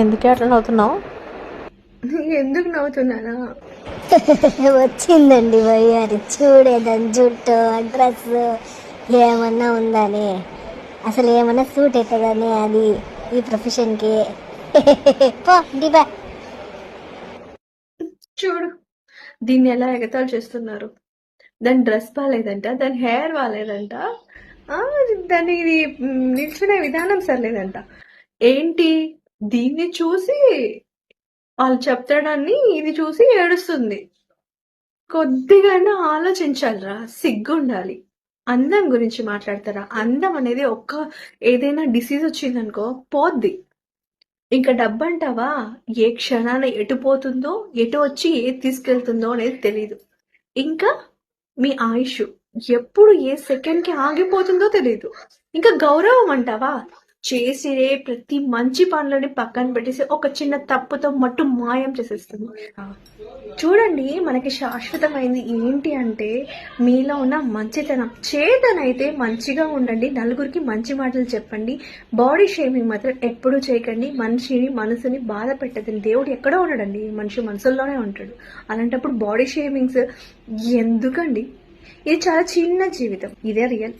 ఎందుకు అట్లా నవ్వుతున్నావు? ఎందుకు నవ్వుతున్నానా? వచ్చిందండి వయ్యారి, చూడేదాని జుట్టు డ్రెస్ ఏమన్నా ఉందని, అసలు ఏమన్నా సూట్ అవుతుందని అది ఈ ప్రొఫెషన్కి. పో డిబా. చూడు దీన్ని ఎలా ఎగతాళి చేస్తున్నారు. దాని డ్రెస్ బాగాలేదంట, దాని హెయిర్ బాగాలేదంట, దాని ఇది నిల్చునే విధానం సర్లేదంట. ఏంటి దీన్ని చూసి వాళ్ళు చెప్తాడని ఇది చూసి ఏడుస్తుంది. కొద్దిగానే ఆలోచించాలరా, సిగ్గుండాలి. అందం గురించి మాట్లాడతారా? అందం అనేది ఏదైనా డిసీజ్ వచ్చిందనుకో పోద్ది. ఇంకా డబ్బు అంటావా, ఏ క్షణాన ఎటు పోతుందో, ఎటు వచ్చి ఏది తీసుకెళ్తుందో అనేది తెలీదు. ఇంకా మీ ఆయుష్ ఎప్పుడు ఏ సెకండ్కి ఆగిపోతుందో తెలీదు. ఇంకా గౌరవం అంటావా, చేసిరే ప్రతి మంచి పనులని పక్కన పెట్టేసి ఒక చిన్న తప్పుతో మట్టు మాయం చేసేస్తుంది. చూడండి, మనకి శాశ్వతమైంది ఏంటి అంటే మీలో ఉన్న మంచితనం. చేతనైతే మంచిగా ఉండండి, నలుగురికి మంచి మాటలు చెప్పండి. బాడీ షేమింగ్ మాత్రం ఎప్పుడూ చేయకండి. మనసుని బాధ పెట్టదండి. దేవుడు ఎక్కడో ఉన్నాడండి, మనిషి మనసుల్లోనే ఉంటాడు. అలాంటప్పుడు బాడీ షేమింగ్స్ ఎందుకండి? ఇది చాలా చిన్న జీవితం, ఇదే రియల్.